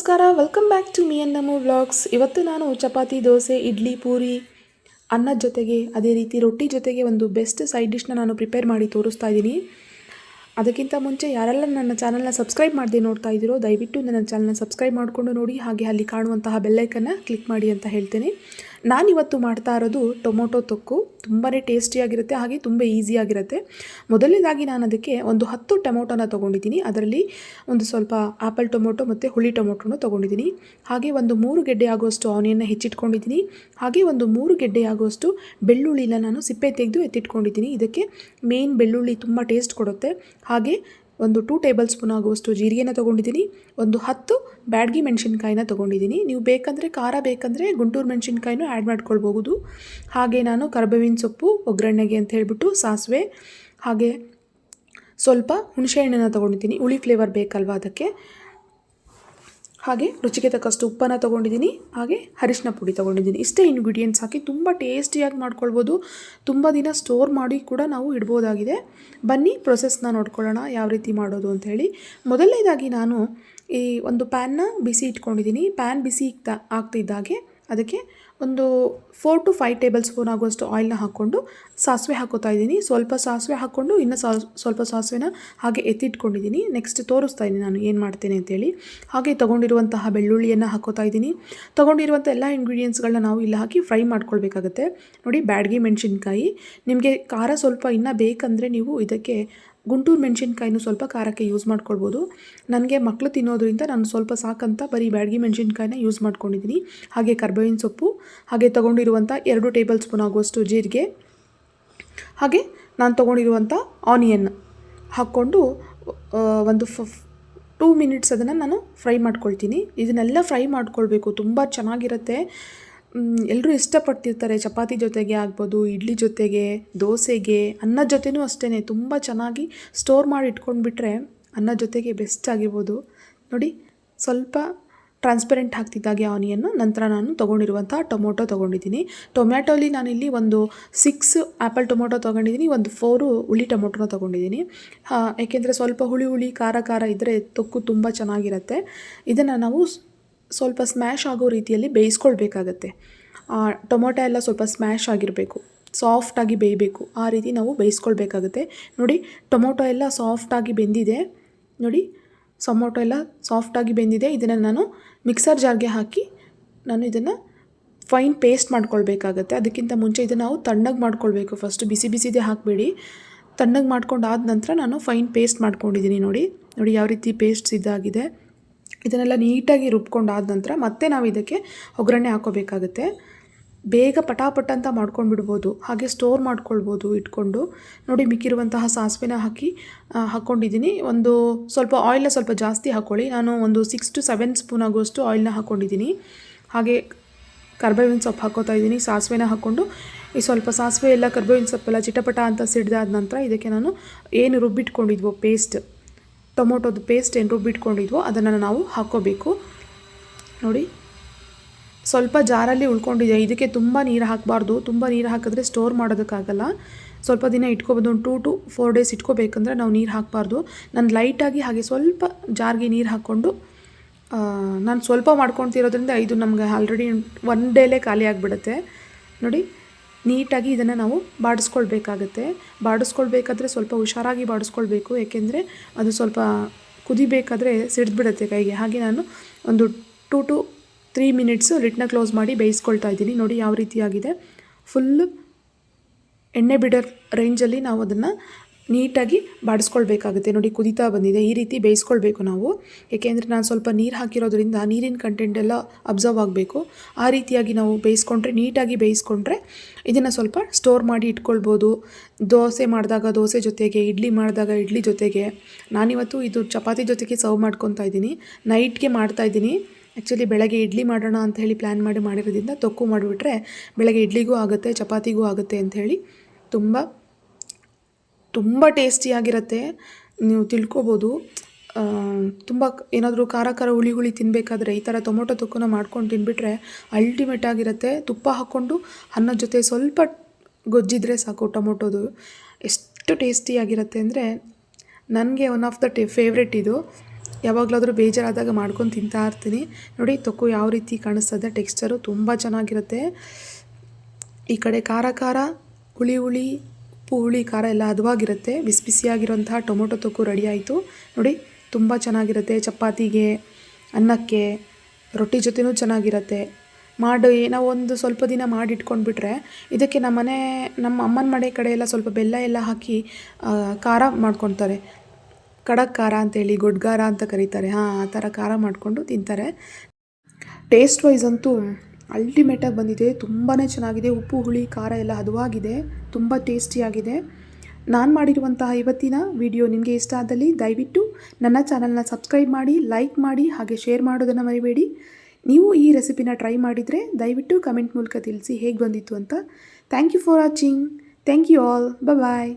ನಮಸ್ಕಾರ, welcome back to me and Namo vlogs. ಇವತ್ತು ನಾನು ಚಪಾತಿ, ದೋಸೆ, ಇಡ್ಲಿ, ಪೂರಿ, ಅನ್ನದ ಜೊತೆಗೆ ಅದೇ ರೀತಿ ರೊಟ್ಟಿ ಜೊತೆಗೆ ಒಂದು ಬೆಸ್ಟ್ ಸೈಡ್ ಡಿಶ್ನ ನಾನು ಪ್ರಿಪೇರ್ ಮಾಡಿ ತೋರಿಸ್ತಾ ಇದ್ದೀನಿ. ಅದಕ್ಕಿಂತ ಮುಂಚೆ ಯಾರೆಲ್ಲ ನನ್ನ ಚಾನಲ್ನ ಸಬ್ಸ್ಕ್ರೈಬ್ ಮಾಡದೆ ನೋಡ್ತಾ ಇದ್ದೀರೋ ದಯವಿಟ್ಟು ನನ್ನ ಚಾನಲ್ನ ಸಬ್ಸ್ಕ್ರೈಬ್ ಮಾಡಿಕೊಂಡು ನೋಡಿ, ಹಾಗೆ ಅಲ್ಲಿ ಕಾಣುವಂತಹ ಬೆಲ್ಲೈಕನ್ನ ಕ್ಲಿಕ್ ಮಾಡಿ ಅಂತ ಹೇಳ್ತೇನೆ. ನಾನಿವತ್ತು ಮಾಡ್ತಾ ಇರೋದು ಟೊಮೊಟೊ ತೊಕ್ಕು. ತುಂಬಾ ಟೇಸ್ಟಿಯಾಗಿರುತ್ತೆ, ಹಾಗೆ ತುಂಬ ಈಸಿಯಾಗಿರುತ್ತೆ. ಮೊದಲನೇದಾಗಿ ನಾನು ಅದಕ್ಕೆ ಒಂದು 10 ಟೊಮೊಟೊನ ತೊಗೊಂಡಿದ್ದೀನಿ. ಅದರಲ್ಲಿ ಒಂದು ಸ್ವಲ್ಪ ಆ್ಯಪಲ್ ಟೊಮೊಟೊ ಮತ್ತು ಹುಳಿ ಟೊಮೊಟೊನ ತೊಗೊಂಡಿದ್ದೀನಿ. ಹಾಗೆ ಒಂದು 3 ಗೆಡ್ಡೆ ಆಗುವಷ್ಟು ಆನಿಯನ್ನ ಹೆಚ್ಚಿಟ್ಕೊಂಡಿದ್ದೀನಿ. ಹಾಗೆ ಒಂದು 3 ಗೆಡ್ಡೆ ಆಗುವಷ್ಟು ಬೆಳ್ಳುಳ್ಳಿನ ನಾನು ಸಿಪ್ಪೆ ತೆಗೆದು ಎತ್ತಿಟ್ಕೊಂಡಿದ್ದೀನಿ. ಇದಕ್ಕೆ ಮೇನ್ ಬೆಳ್ಳುಳ್ಳಿ ತುಂಬ ಟೇಸ್ಟ್ ಕೊಡುತ್ತೆ. ಹಾಗೆ ಒಂದು 2 ಟೇಬಲ್ ಸ್ಪೂನ್ ಆಗುವಷ್ಟು ಜೀರಿಗೆನ ತೊಗೊಂಡಿದ್ದೀನಿ. ಒಂದು 10 ಬ್ಯಾಡಗಿ ಮೆಣಸಿನ್ಕಾಯಿನ ತೊಗೊಂಡಿದ್ದೀನಿ. ನೀವು ಬೇಕಂದರೆ ಖಾರ ಬೇಕಂದರೆ ಗುಂಟೂರು ಮೆಣಸಿನ್ಕಾಯಿನೂ ಆ್ಯಡ್ ಮಾಡ್ಕೊಳ್ಬಹುದು. ಹಾಗೆ ನಾನು ಕರಿಬೇವಿನ ಸೊಪ್ಪು ಒಗ್ಗರಣೆಗೆ ಅಂತ ಹೇಳ್ಬಿಟ್ಟು ಸಾಸಿವೆ, ಹಾಗೆ ಸ್ವಲ್ಪ ಹುಣಸೆಹಣ್ಣನ್ನು ತೊಗೊಂಡಿದ್ದೀನಿ. ಹುಳಿ ಫ್ಲೇವರ್ ಬೇಕಲ್ವ ಅದಕ್ಕೆ. ಹಾಗೆ ರುಚಿಗೆ ತಕ್ಕಷ್ಟು ಉಪ್ಪನ್ನು ತೊಗೊಂಡಿದ್ದೀನಿ. ಹಾಗೆ ಅರಿಶಿನ ಪುಡಿ ತೊಗೊಂಡಿದ್ದೀನಿ. ಇಷ್ಟೇ ಇಂಗ್ರೀಡಿಯೆಂಟ್ಸ್ ಹಾಕಿ ತುಂಬ ಟೇಸ್ಟಿಯಾಗಿ ಮಾಡ್ಕೊಳ್ಬೋದು. ತುಂಬ ದಿನ ಸ್ಟೋರ್ ಮಾಡಿ ಕೂಡ ನಾವು ಇಡ್ಬೋದಾಗಿದೆ. ಬನ್ನಿ ಪ್ರೊಸೆಸ್ನ ನೋಡ್ಕೊಳ್ಳೋಣ ಯಾವ ರೀತಿ ಮಾಡೋದು ಅಂಥೇಳಿ. ಮೊದಲನೇದಾಗಿ ನಾನು ಈ ಒಂದು ಪ್ಯಾನ್ನ ಬಿಸಿ ಇಟ್ಕೊಂಡಿದ್ದೀನಿ. ಪ್ಯಾನ್ ಬಿಸಿ ಆಗ್ತಿದ್ದಾಗೆ ಅದಕ್ಕೆ ಒಂದು 4 to 5 ಟೇಬಲ್ ಸ್ಪೂನ್ ಆಗುವಷ್ಟು ಆಯಿಲ್ನ ಹಾಕ್ಕೊಂಡು ಸಾಸಿವೆ ಹಾಕೋತಾ ಇದ್ದೀನಿ. ಸ್ವಲ್ಪ ಸಾಸಿವೆ ಹಾಕ್ಕೊಂಡು ಇನ್ನು ಸ್ವಲ್ಪ ಸಾಸಿವೆನ ಹಾಗೆ ಎತ್ತಿಟ್ಕೊಂಡಿದ್ದೀನಿ. ನೆಕ್ಸ್ಟ್ ತೋರಿಸ್ತಾ ಇದ್ದೀನಿ ನಾನು ಏನು ಮಾಡ್ತೇನೆ ಅಂತೇಳಿ. ಹಾಗೆ ತೊಗೊಂಡಿರುವಂತಹ ಬೆಳ್ಳುಳ್ಳಿಯನ್ನು ಹಾಕೋತಾ ಇದ್ದೀನಿ. ತೊಗೊಂಡಿರುವಂಥ ಎಲ್ಲ ಇಂಗ್ರೀಡಿಯೆಂಟ್ಸ್ಗಳನ್ನ ನಾವು ಇಲ್ಲಿ ಹಾಕಿ ಫ್ರೈ ಮಾಡ್ಕೊಳ್ಬೇಕಾಗತ್ತೆ. ನೋಡಿ, ಬ್ಯಾಡಗಿ ಮೆಣಸಿನ್ಕಾಯಿ. ನಿಮಗೆ ಖಾರ ಸ್ವಲ್ಪ ಇನ್ನೂ ಬೇಕಂದರೆ ನೀವು ಇದಕ್ಕೆ ಗುಂಟೂರು ಮೆಣಸಿನ್ಕಾಯಿನೂ ಸ್ವಲ್ಪ ಖಾರಕ್ಕೆ ಯೂಸ್ ಮಾಡ್ಕೊಳ್ಬೋದು. ನನಗೆ ಮಕ್ಕಳು ತಿನ್ನೋದ್ರಿಂದ ನಾನು ಸ್ವಲ್ಪ ಸಾಕಂತ ಬರೀ ಬ್ಯಾಡಗಿ ಮೆಣಸಿನ್ಕಾಯಿನ ಯೂಸ್ ಮಾಡ್ಕೊಂಡಿದ್ದೀನಿ. ಹಾಗೆ ಕರಿಬೇವಿನ ಸೊಪ್ಪು, ಹಾಗೆ ತೊಗೊಂಡಿರುವಂಥ 2 ಟೇಬಲ್ ಸ್ಪೂನ್ ಆಗುವಷ್ಟು ಜೀರಿಗೆ, ಹಾಗೆ ನಾನು ತೊಗೊಂಡಿರುವಂಥ ಆನಿಯನ್ ಹಾಕ್ಕೊಂಡು ಒಂದು 2 ಮಿನಿಟ್ಸ್ ಅದನ್ನು ನಾನು ಫ್ರೈ ಮಾಡ್ಕೊಳ್ತೀನಿ. ಇದನ್ನೆಲ್ಲ ಫ್ರೈ ಮಾಡ್ಕೊಳ್ಬೇಕು, ತುಂಬ ಚೆನ್ನಾಗಿರುತ್ತೆ. ಎಲ್ಲರೂ ಇಷ್ಟಪಡ್ತಿರ್ತಾರೆ. ಚಪಾತಿ ಜೊತೆಗೆ ಆಗ್ಬೋದು, ಇಡ್ಲಿ ಜೊತೆಗೆ, ದೋಸೆಗೆ, ಅನ್ನದ ಜೊತೆನೂ ಅಷ್ಟೇ. ತುಂಬ ಚೆನ್ನಾಗಿ ಸ್ಟೋರ್ ಮಾಡಿ ಇಟ್ಕೊಂಡ್ಬಿಟ್ರೆ ಅನ್ನದ ಜೊತೆಗೆ ಬೆಸ್ಟ್ ಆಗಿರ್ಬೋದು. ನೋಡಿ, ಸ್ವಲ್ಪ ಟ್ರಾನ್ಸ್ಪರೆಂಟ್ ಹಾಕ್ತಿದ್ದಾಗೆ ಆನಿಯನ್ನು. ನಂತರ ನಾನು ತೊಗೊಂಡಿರುವಂಥ ಟೊಮೊಟೊ ತೊಗೊಂಡಿದ್ದೀನಿ. ಟೊಮ್ಯಾಟೋಲಿ ನಾನಿಲ್ಲಿ ಒಂದು 6 ಆ್ಯಪಲ್ ಟೊಮೊಟೊ ತೊಗೊಂಡಿದ್ದೀನಿ. ಒಂದು 4 ಹುಳಿ ಟೊಮೊಟೊನ ತೊಗೊಂಡಿದ್ದೀನಿ. ಏಕೆಂದರೆ ಸ್ವಲ್ಪ ಹುಳಿ ಖಾರ ಇದ್ದರೆ ತೊಕ್ಕು ತುಂಬ ಚೆನ್ನಾಗಿರುತ್ತೆ. ಇದನ್ನು ನಾವು ಸ್ವಲ್ಪ ಸ್ಮ್ಯಾಶ್ ಆಗೋ ರೀತಿಯಲ್ಲಿ ಬೇಯಿಸ್ಕೊಳ್ಬೇಕಾಗತ್ತೆ. ಟೊಮೊಟೊ ಎಲ್ಲ ಸ್ವಲ್ಪ ಸ್ಮ್ಯಾಶ್ ಆಗಿರಬೇಕು, ಸಾಫ್ಟಾಗಿ ಬೇಯಬೇಕು. ಆ ರೀತಿ ನಾವು ಬೇಯಿಸ್ಕೊಳ್ಬೇಕಾಗತ್ತೆ. ನೋಡಿ, ಟೊಮೊಟೊ ಎಲ್ಲ ಸಾಫ್ಟಾಗಿ ಬೆಂದಿದೆ. ನೋಡಿ, ಟೊಮೊಟೊ ಎಲ್ಲ ಸಾಫ್ಟಾಗಿ ಬೆಂದಿದೆ. ಇದನ್ನು ನಾನು ಮಿಕ್ಸರ್ ಜಾರ್ಗೆ ಹಾಕಿ ನಾನು ಇದನ್ನು ಫೈನ್ ಪೇಸ್ಟ್ ಮಾಡ್ಕೊಳ್ಬೇಕಾಗತ್ತೆ. ಅದಕ್ಕಿಂತ ಮುಂಚೆ ಇದನ್ನು ನಾವು ತಣ್ಣಗೆ ಮಾಡ್ಕೊಳ್ಬೇಕು. ಫಸ್ಟು ಬಿಸಿದೇ ಹಾಕಬೇಡಿ. ತಣ್ಣಗೆ ಮಾಡ್ಕೊಂಡಾದ ನಂತರ ನಾನು ಫೈನ್ ಪೇಸ್ಟ್ ಮಾಡ್ಕೊಂಡಿದ್ದೀನಿ. ನೋಡಿ ಯಾವ ರೀತಿ ಪೇಸ್ಟ್ ಇದಾಗಿದೆ. ಇದನ್ನೆಲ್ಲ ನೀಟಾಗಿ ರುಬ್ಕೊಂಡಾದ ನಂತರ ಮತ್ತೆ ನಾವು ಇದಕ್ಕೆ ಒಗ್ಗರಣೆ ಹಾಕೋಬೇಕಾಗುತ್ತೆ. ಬೇಗ ಪಟಾಪಟ ಅಂತ ಮಾಡ್ಕೊಂಡು ಬಿಡ್ಬೋದು, ಹಾಗೆ ಸ್ಟೋರ್ ಮಾಡ್ಕೊಳ್ಬೋದು ಇಟ್ಕೊಂಡು. ನೋಡಿ, ಮಿಕ್ಕಿರುವಂತಹ ಸಾಸಿವೆನ ಹಾಕ್ಕೊಂಡಿದ್ದೀನಿ. ಒಂದು ಸ್ವಲ್ಪ ಆಯಿಲ್ನ ಸ್ವಲ್ಪ ಜಾಸ್ತಿ ಹಾಕ್ಕೊಳ್ಳಿ. ನಾನು ಒಂದು 6 to 7 ಸ್ಪೂನ್ ಆಗುವಷ್ಟು ಆಯಿಲ್ನ ಹಾಕ್ಕೊಂಡಿದ್ದೀನಿ. ಹಾಗೆ ಕರಿಬೇವಿನ ಸೊಪ್ಪು ಹಾಕೋತಾ ಇದ್ದೀನಿ. ಸಾಸಿವೆನ ಹಾಕ್ಕೊಂಡು ಈ ಸ್ವಲ್ಪ ಸಾಸಿವೆ ಎಲ್ಲ ಕರಿಬೇವಿನ ಸೊಪ್ಪೆಲ್ಲ ಚಿಟಪಟ ಅಂತ ಸಿಡ್ದಾದ ನಂತರ ಇದಕ್ಕೆ ನಾನು ಏನು ರುಬ್ಬಿಟ್ಕೊಂಡಿದ್ವೋ ಟೊಮೊಟೊದು ಪೇಸ್ಟ್ ಏನು ರುಬ್ಬಿಟ್ಕೊಂಡಿದ್ವೋ ಅದನ್ನು ನಾವು ಹಾಕ್ಕೋಬೇಕು. ನೋಡಿ, ಸ್ವಲ್ಪ ಜಾರಲ್ಲಿ ಉಳ್ಕೊಂಡಿದೆ. ಇದಕ್ಕೆ ತುಂಬ ನೀರು ಹಾಕಬಾರ್ದು. ತುಂಬ ನೀರು ಹಾಕಿದ್ರೆ ಸ್ಟೋರ್ ಮಾಡೋದಕ್ಕಾಗಲ್ಲ. ಸ್ವಲ್ಪ ದಿನ ಇಟ್ಕೊಬೋದು. ಒಂದು 2 to 4 ಡೇಸ್ ಇಟ್ಕೋಬೇಕಂದ್ರೆ ನಾವು ನೀರು ಹಾಕಬಾರ್ದು. ನಾನು ಲೈಟಾಗಿ ಹಾಗೆ ಸ್ವಲ್ಪ ಜಾರ್ಗೆ ನೀರು ಹಾಕ್ಕೊಂಡು ನಾನು ಸ್ವಲ್ಪ ಮಾಡ್ಕೊತಿರೋದ್ರಿಂದ ಇದು ನಮಗೆ ಆಲ್ರೆಡಿ 1 ಡೇಲೇ ಖಾಲಿ ಆಗಿಬಿಡುತ್ತೆ. ನೋಡಿ, ನೀಟಾಗಿ ಇದನ್ನು ನಾವು ಬಾಡಿಸ್ಕೊಳ್ಬೇಕಾಗತ್ತೆ. ಬಾಡಿಸ್ಕೊಳ್ಬೇಕಾದ್ರೆ ಸ್ವಲ್ಪ ಹುಷಾರಾಗಿ ಬಾಡಿಸ್ಕೊಳ್ಬೇಕು, ಏಕೆಂದರೆ ಅದು ಸ್ವಲ್ಪ ಕುದಿಬೇಕಾದ್ರೆ ಸಿಡ್ದುಬಿಡುತ್ತೆ ಕೈಗೆ. ಹಾಗೆ ನಾನು ಒಂದು 2 to 3 ಮಿನಿಟ್ಸು ಲಿಡ್ನ ಕ್ಲೋಸ್ ಮಾಡಿ ಬೇಯಿಸ್ಕೊಳ್ತಾ ಇದ್ದೀನಿ. ನೋಡಿ ಯಾವ ರೀತಿಯಾಗಿದೆ. ಫುಲ್ಲು ಎಣ್ಣೆ ಬಿಡೋ ರೇಂಜಲ್ಲಿ ನಾವು ಅದನ್ನು ನೀಟಾಗಿ ಬಾಡಿಸ್ಕೊಳ್ಬೇಕಾಗುತ್ತೆ. ನೋಡಿ, ಕುದೀತಾ ಬಂದಿದೆ. ಈ ರೀತಿ ಬೇಯಿಸ್ಕೊಳ್ಬೇಕು ನಾವು, ಏಕೆಂದರೆ ನಾನು ಸ್ವಲ್ಪ ನೀರು ಹಾಕಿರೋದ್ರಿಂದ ನೀರಿನ ಕಂಟೆಂಟ್ ಎಲ್ಲ ಅಬ್ಸರ್ವ್ ಆಗಬೇಕು. ಆ ರೀತಿಯಾಗಿ ನಾವು ನೀಟಾಗಿ ಬೇಯಿಸ್ಕೊಂಡ್ರೆ ಇದನ್ನು ಸ್ವಲ್ಪ ಸ್ಟೋರ್ ಮಾಡಿ ಇಟ್ಕೊಳ್ಬೋದು. ದೋಸೆ ಮಾಡಿದಾಗ ದೋಸೆ ಜೊತೆಗೆ, ಇಡ್ಲಿ ಮಾಡಿದಾಗ ಇಡ್ಲಿ ಜೊತೆಗೆ. ನಾನಿವತ್ತು ಇದು ಚಪಾತಿ ಜೊತೆಗೆ ಸರ್ವ್ ಮಾಡ್ಕೊತಾ ಇದ್ದೀನಿ. ನೈಟ್ಗೆ ಮಾಡ್ತಾಯಿದ್ದೀನಿ. ಆ್ಯಕ್ಚುಲಿ ಬೆಳಗ್ಗೆ ಇಡ್ಲಿ ಮಾಡೋಣ ಅಂತ ಹೇಳಿ ಪ್ಲ್ಯಾನ್ ಮಾಡಿರೋದ್ರಿಂದ ತೊಕ್ಕು ಮಾಡಿಬಿಟ್ರೆ ಬೆಳಗ್ಗೆ ಇಡ್ಲಿಗೂ ಆಗುತ್ತೆ, ಚಪಾತಿಗೂ ಆಗುತ್ತೆ ಅಂಥೇಳಿ ತುಂಬ ಟೇಸ್ಟಿಯಾಗಿರುತ್ತೆ. ನೀವು ತಿಳ್ಕೊಬೋದು. ತುಂಬ ಏನಾದರೂ ಖಾರ ಹುಳಿ ತಿನ್ನಬೇಕಾದ್ರೆ ಈ ಥರ ಟೊಮೊಟೊ ತೊಕ್ಕನ್ನ ಮಾಡ್ಕೊಂಡು ತಿಂದುಬಿಟ್ರೆ ಅಲ್ಟಿಮೇಟ್ ಆಗಿರುತ್ತೆ. ತುಪ್ಪ ಹಾಕ್ಕೊಂಡು ಅನ್ನದ ಜೊತೆ ಸ್ವಲ್ಪ ಗೊಜ್ಜಿದ್ರೆ ಸಾಕು ಟೊಮೊಟೊದು. ಎಷ್ಟು ಟೇಸ್ಟಿಯಾಗಿರುತ್ತೆ ಅಂದರೆ ನನಗೆ ಒನ್ ಆಫ್ ದ ಫೇವ್ರೆಟ್ ಇದು. ಯಾವಾಗಲಾದರೂ ಬೇಜಾರಾದಾಗ ಮಾಡ್ಕೊಂಡು ತಿಂತಾ ಇರ್ತೀನಿ. ನೋಡಿ ತೊಕ್ಕು ಯಾವ ರೀತಿ ಕಾಣಿಸ್ತದೆ, ಟೆಕ್ಸ್ಚರು ತುಂಬ ಚೆನ್ನಾಗಿರುತ್ತೆ. ಈ ಕಡೆ ಖಾರ ಖಾರ, ಹುಳಿ ಹುಳಿ, ಉಪ್ಪು ಹುಳಿ ಖಾರ ಎಲ್ಲ ಹದವಾಗಿರುತ್ತೆ. ಬಿಸಿ ಬಿಸಿಯಾಗಿರೋಂತಹ ಟೊಮೊಟೊ ತೊಕ್ಕು ರೆಡಿ ಆಯಿತು. ನೋಡಿ ತುಂಬ ಚೆನ್ನಾಗಿರುತ್ತೆ. ಚಪಾತಿಗೆ, ಅನ್ನಕ್ಕೆ, ರೊಟ್ಟಿ ಜೊತೆನೂ ಚೆನ್ನಾಗಿರುತ್ತೆ. ನಾವು ಒಂದು ಸ್ವಲ್ಪ ದಿನ ಮಾಡಿಟ್ಕೊಂಡ್ಬಿಟ್ರೆ ಇದಕ್ಕೆ ನಮ್ಮ ಅಮ್ಮನ ಮನೆ ಕಡೆ ಎಲ್ಲ ಸ್ವಲ್ಪ ಬೆಲ್ಲ ಎಲ್ಲ ಹಾಕಿ ಖಾರ ಮಾಡ್ಕೊತಾರೆ. ಖಡಕ್ ಖಾರ ಅಂತೇಳಿ, ಗೊಡ್ಗಾರ ಅಂತ ಕರೀತಾರೆ. ಆ ಥರ ಖಾರ ಮಾಡಿಕೊಂಡು ತಿಂತಾರೆ. ಟೇಸ್ಟ್ ವೈಸ್ ಅಂತೂ ಅಲ್ಟಿಮೇಟಾಗಿ ಬಂದಿದೆ. ತುಂಬಾ ಚೆನ್ನಾಗಿದೆ. ಉಪ್ಪು ಹುಳಿ ಖಾರ ಎಲ್ಲ ಹದವಾಗಿದೆ. ತುಂಬ ಟೇಸ್ಟಿಯಾಗಿದೆ. ನಾನು ಮಾಡಿರುವಂತಹ ಇವತ್ತಿನ ವಿಡಿಯೋ ನಿಮಗೆ ಇಷ್ಟ ಆದಲ್ಲಿ ದಯವಿಟ್ಟು ನನ್ನ ಚಾನಲ್ನ ಸಬ್ಸ್ಕ್ರೈಬ್ ಮಾಡಿ, ಲೈಕ್ ಮಾಡಿ, ಹಾಗೆ ಶೇರ್ ಮಾಡೋದನ್ನು ಮರಿಬೇಡಿ. ನೀವು ಈ ರೆಸಿಪಿನ ಟ್ರೈ ಮಾಡಿದರೆ ದಯವಿಟ್ಟು ಕಮೆಂಟ್ ಮೂಲಕ ತಿಳಿಸಿ ಹೇಗೆ ಬಂದಿತ್ತು ಅಂತ. Thank you for watching. Thank you all. Bye.